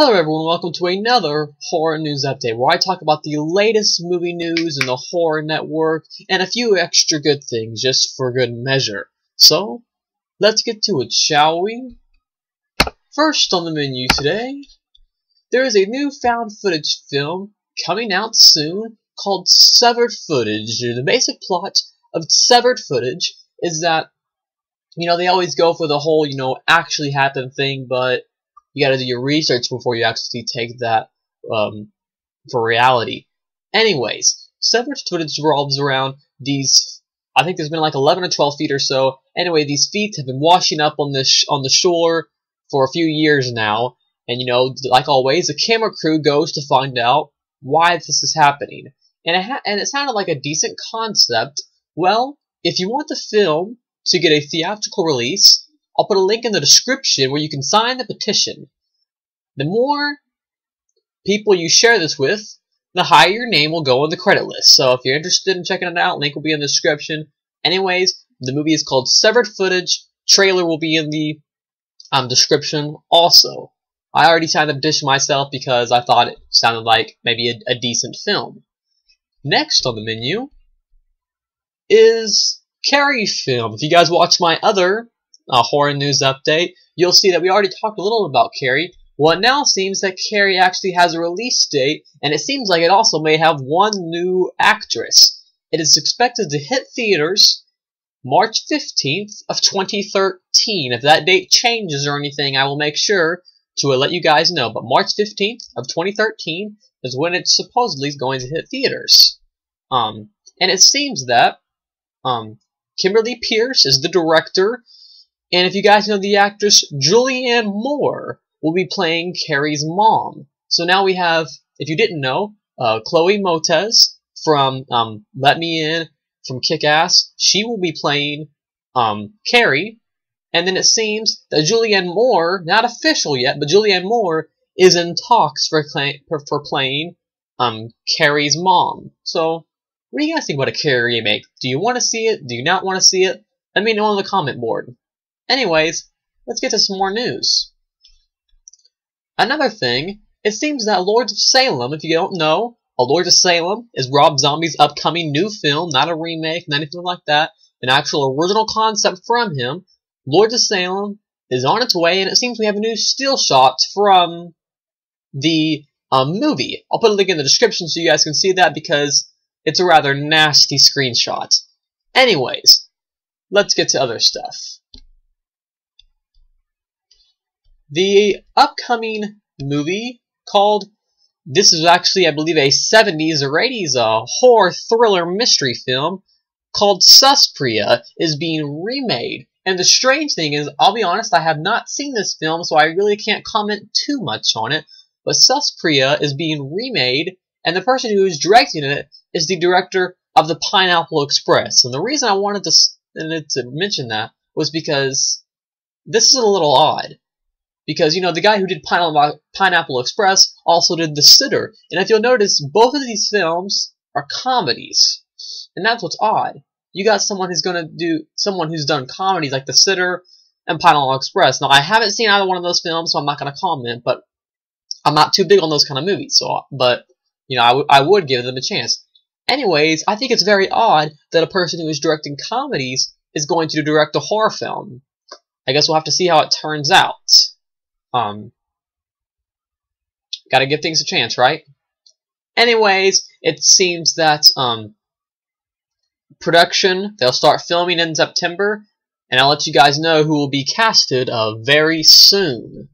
Hello everyone, welcome to another horror news update where I talk about the latest movie news in the horror network and a few extra good things just for good measure. So, let's get to it, shall we? First on the menu today, there is a new found footage film coming out soon called Severed Footage. The basic plot of Severed Footage is that, they always go for the whole, actually happened thing, but you gotta do your research before you actually take that for reality. Anyways, Severed Footage revolves around these, I think there's been like 11 or 12 feet or so. Anyway, these feet have been washing up on the shore for a few years now. And like always, the camera crew goes to find out why this is happening. And it sounded like a decent concept. Well, if you want the film to get a theatrical release, I'll put a link in the description where you can sign the petition. The more people you share this with, the higher your name will go on the credit list. So if you're interested in checking it out, link will be in the description. Anyways, the movie is called Severed Footage. Trailer will be in the description also. I already signed the petition myself because I thought it sounded like maybe a decent film. Next on the menu is Carrie film. If you guys watch my other horror news update, you'll see that we already talked a little about Carrie. Well, it now seems that Carrie actually has a release date, and it seems like it also may have one new actress. It is expected to hit theaters March 15th of 2013. If that date changes or anything, I will make sure to let you guys know. But March 15th of 2013 is when it supposedly is going to hit theaters. And it seems that Kimberly Pierce is the director. And if you guys know the actress, Julianne Moore will be playing Carrie's mom. So now we have, if you didn't know, Chloe Moretz from Let Me In, from Kick-Ass. She will be playing Carrie. And then it seems that Julianne Moore, not official yet, but Julianne Moore is in talks for playing Carrie's mom. So, what do you guys think about a Carrie remake? Do you want to see it? Do you not want to see it? Let me know on the comment board. Anyways, let's get to some more news. Another thing, it seems that Lords of Salem, if you don't know, Lords of Salem is Rob Zombie's upcoming new film, not a remake, not anything like that, an actual original concept from him. Lords of Salem is on its way, and it seems we have a new still shot from the movie. I'll put a link in the description so you guys can see that because it's a rather nasty screenshot. Anyways, let's get to other stuff. The upcoming movie called, this is actually, I believe, a 70s or 80s horror thriller mystery film called Suspiria is being remade. And the strange thing is, I'll be honest, I have not seen this film, so I really can't comment too much on it. But Suspiria is being remade, and the person who is directing it is the director of The Pineapple Express. And the reason I wanted to mention that was because this is a little odd. Because, the guy who did Pineapple Express also did The Sitter. And if you'll notice, both of these films are comedies. And that's what's odd. You got someone who's done comedies like The Sitter and Pineapple Express. Now, I haven't seen either one of those films, so I'm not going to comment, but I'm not too big on those kind of movies. But I would give them a chance. Anyways, I think it's very odd that a person who is directing comedies is going to direct a horror film. I guess we'll have to see how it turns out. Gotta give things a chance, right? Anyways, it seems that, production, they'll start filming in September, and I'll let you guys know who will be casted, very soon.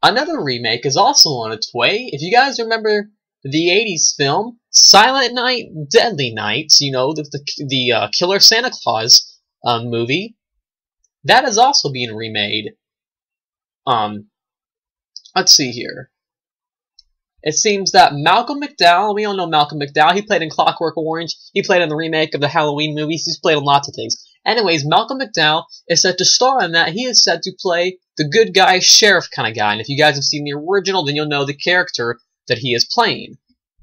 Another remake is also on its way. If you guys remember the 80s film, Silent Night, Deadly Night, the Killer Santa Claus, movie, that is also being remade. Let's see here. It seems that Malcolm McDowell, we all know Malcolm McDowell, he played in Clockwork Orange, he played in the remake of the Halloween movies, he's played in lots of things. Anyways, Malcolm McDowell is set to star in that. He is set to play the good guy sheriff kind of guy, and if you guys have seen the original, then you'll know the character that he is playing.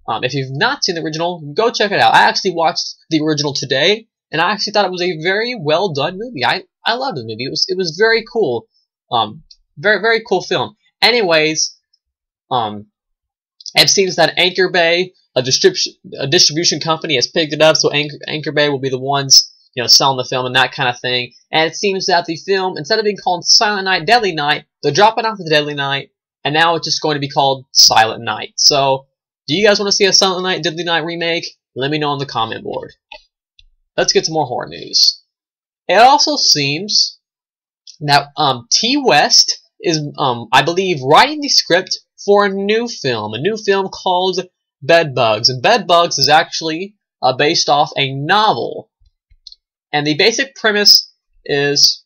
If you've not seen the original, go check it out. I actually watched the original today, and I actually thought it was a very well done movie. I loved the movie. It was very cool. Very, very cool film. Anyways, It seems that Anchor Bay, a distribution company, has picked it up, so Anchor Bay will be the ones, selling the film and that kind of thing. And it seems that the film, instead of being called Silent Night, Deadly Night, they're dropping off the Deadly Night, and now it's just going to be called Silent Night. So, do you guys want to see a Silent Night, Deadly Night remake? Let me know on the comment board. Let's get some more horror news. It also seems that T. West is, I believe, writing the script for a new film called BedBugs. And BedBugs is actually based off a novel. And the basic premise is,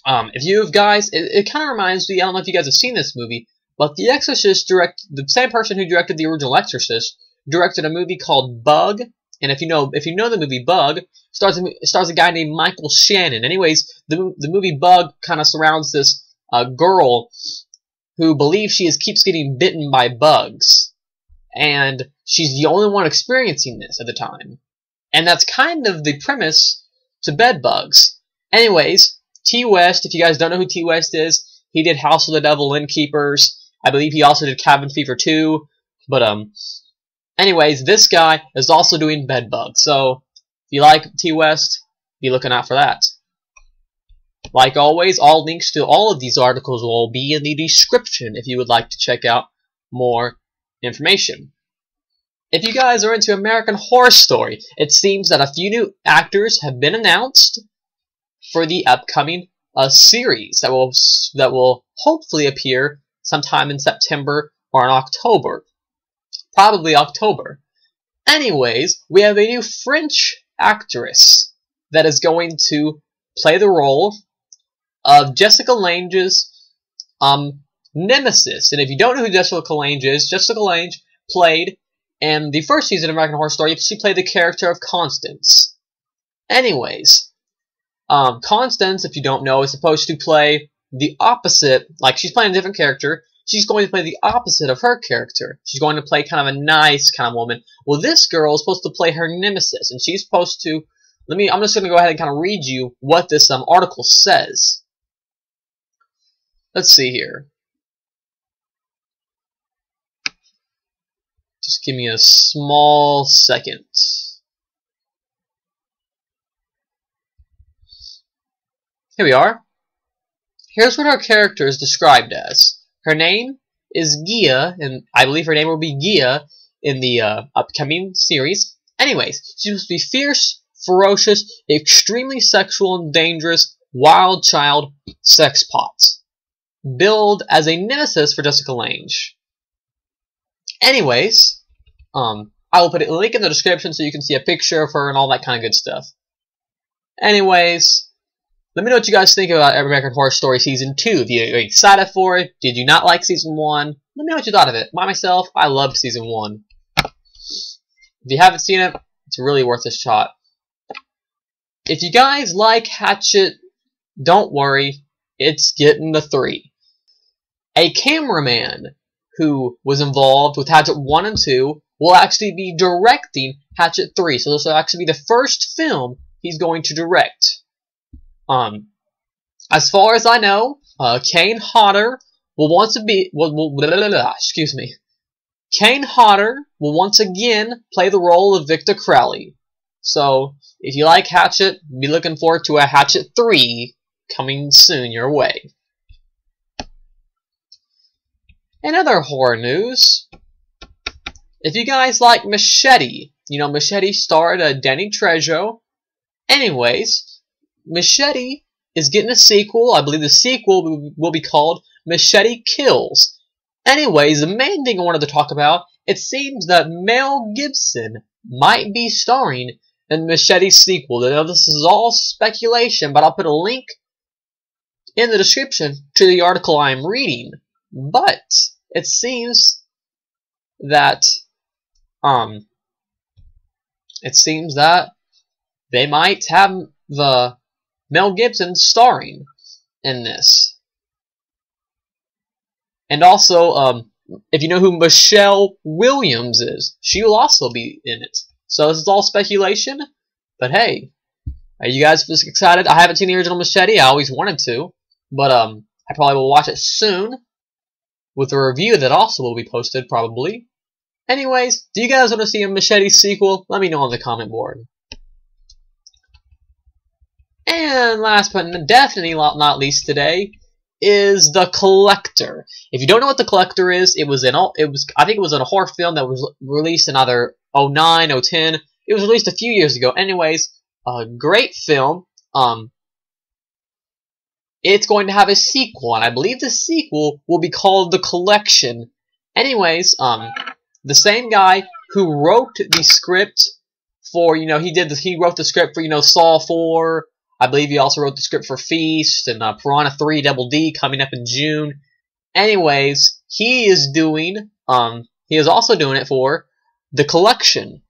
if you guys, it kind of reminds me, I don't know if you guys have seen this movie, but The Exorcist the same person who directed the original Exorcist directed a movie called Bug. And if you know the movie Bug, stars a guy named Michael Shannon. Anyways, the movie Bug kind of surrounds this girl who believes she keeps getting bitten by bugs, and she's the only one experiencing this at the time. And that's kind of the premise to BedBugs. Anyways, T. West, if you guys don't know who T. West is, he did House of the Devil, Innkeepers. I believe he also did Cabin Fever 2. But anyways, this guy is also doing BedBugs. So if you like T. West, be looking out for that. Like always, all links to all of these articles will be in the description if you would like to check out more information. If you guys are into American Horror Story, it seems that a few new actors have been announced for the upcoming series that will hopefully appear sometime in September or in October. Probably October. Anyways, we have a new French actress that is going to play the role of Jessica Lange's nemesis. And if you don't know who Jessica Lange is, Jessica Lange played in the first season of American Horror Story. She played the character of Constance. Anyways, Constance, if you don't know, is supposed to play the opposite. Like, she's playing a different character. She's going to play the opposite of her character. She's going to play kind of a nice kind of woman. Well, this girl is supposed to play her nemesis, and she's supposed to. I'm just going to go ahead and kind of read you what this article says. Let's see here. Just give me a small second. Here we are. Here's what her character is described as. Her name is Gia, and I believe her name will be Gia in the upcoming series. Anyways, she's supposed to be fierce, ferocious, extremely sexual and dangerous, wild child sex pot. Billed as a nemesis for Jessica Lange. Anyways, I will put a link in the description so you can see a picture of her and all that kind of good stuff. Anyways, let me know what you guys think about American Horror Story Season 2. If you're excited for it, did you not like Season 1? Let me know what you thought of it. By myself, I loved Season 1. If you haven't seen it, it's really worth a shot. If you guys like Hatchet, don't worry, it's getting the 3. A cameraman who was involved with Hatchet 1 and 2 will actually be directing Hatchet 3. So this will actually be the first film he's going to direct. As far as I know, Kane Hodder will once Kane Hodder will once again play the role of Victor Crowley. So if you like Hatchet, be looking forward to a Hatchet 3 coming soon your way. In other horror news, if you guys like Machete, Machete starred Danny Trejo. Anyways, Machete is getting a sequel. I believe the sequel will be called Machete Kills. Anyways, the main thing I wanted to talk about, it seems that Mel Gibson might be starring in Machete's sequel. Now, this is all speculation, but I'll put a link in the description to the article I'm reading. But it seems that they might have the Mel Gibson starring in this. And also, if you know who Michelle Williams is, she will also be in it. So this is all speculation, but hey, are you guys excited? I haven't seen the original Machete. I always wanted to, but I probably will watch it soon. with a review that also will be posted probably. Anyways, do you guys want to see a Machete sequel? Let me know on the comment board. And last but definitely not least today is The Collector. If you don't know what The Collector is, I think it was in a horror film that was released in either 09, 010. It was released a few years ago. Anyways, a great film. It's going to have a sequel, and I believe the sequel will be called The Collection. Anyways, the same guy who wrote the script for, he wrote the script for, Saw 4. I believe he also wrote the script for Feast and Piranha 3 Double D coming up in June. Anyways, he is also doing it for The Collection.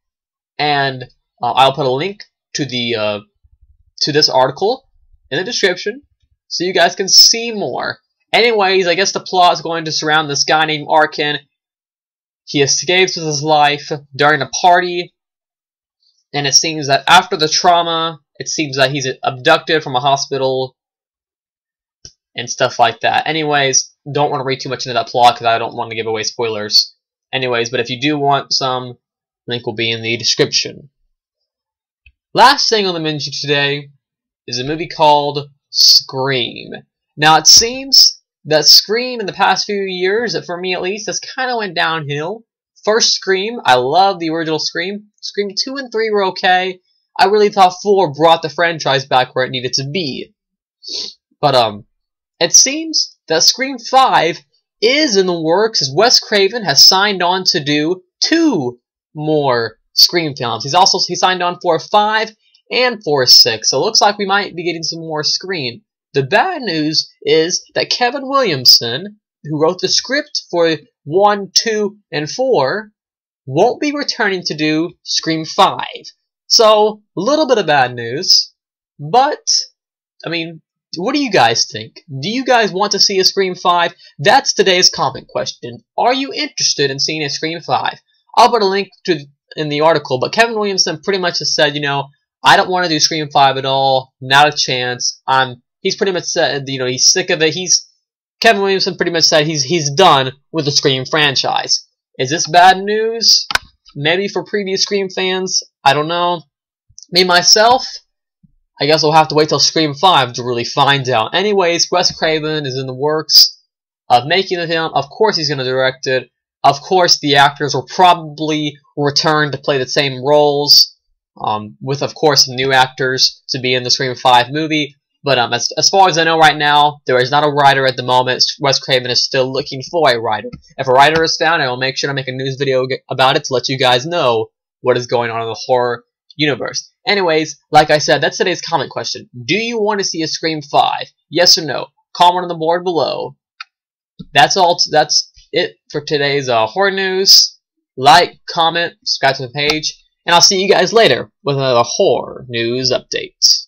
And I'll put a link to this article in the description so you guys can see more. Anyways, I guess the plot is going to surround this guy named Arkin. He escapes with his life during a party, and it seems that after the trauma, it seems that he's abducted from a hospital and stuff like that. Anyways, don't want to read too much into that plot because I don't want to give away spoilers. Anyways, but if you do want some, link will be in the description. Last thing on the menu today is a movie called Scream. Now, it seems that Scream in the past few years, for me at least, has kind of went downhill. First Scream, I love the original Scream. Scream 2 and 3 were okay. I really thought 4 brought the franchise back where it needed to be. But, it seems that Scream 5 is in the works as Wes Craven has signed on to do 2 more Scream films. He signed on for 5 and for 6. So it looks like we might be getting some more Scream. The bad news is that Kevin Williamson, who wrote the script for 1, 2, and 4, won't be returning to do Scream 5. So, a little bit of bad news, but, I mean, what do you guys think? Do you guys want to see a Scream 5? That's today's comment question. Are you interested in seeing a Scream 5? I'll put a link in the article, but Kevin Williamson pretty much has said, I don't want to do Scream 5 at all, not a chance. He's pretty much said, he's sick of it. Kevin Williamson pretty much said he's done with the Scream franchise. Is this bad news? Maybe for previous Scream fans? I don't know. Me, myself, I guess I'll have to wait till Scream 5 to really find out. Anyways, Wes Craven is in the works of making the film. Of course he's going to direct it. Of course the actors will probably return to play the same roles, with, of course, new actors to be in the Scream 5 movie. But as far as I know right now, there is not a writer at the moment. Wes Craven is still looking for a writer. If a writer is found, I will make sure to make a news video about it to let you guys know what is going on in the horror universe. Anyways, like I said, that's today's comment question. Do you want to see a Scream 5? Yes or no? Comment on the board below. That's it for today's horror news. Like, comment, subscribe to the page, and I'll see you guys later with another horror news update.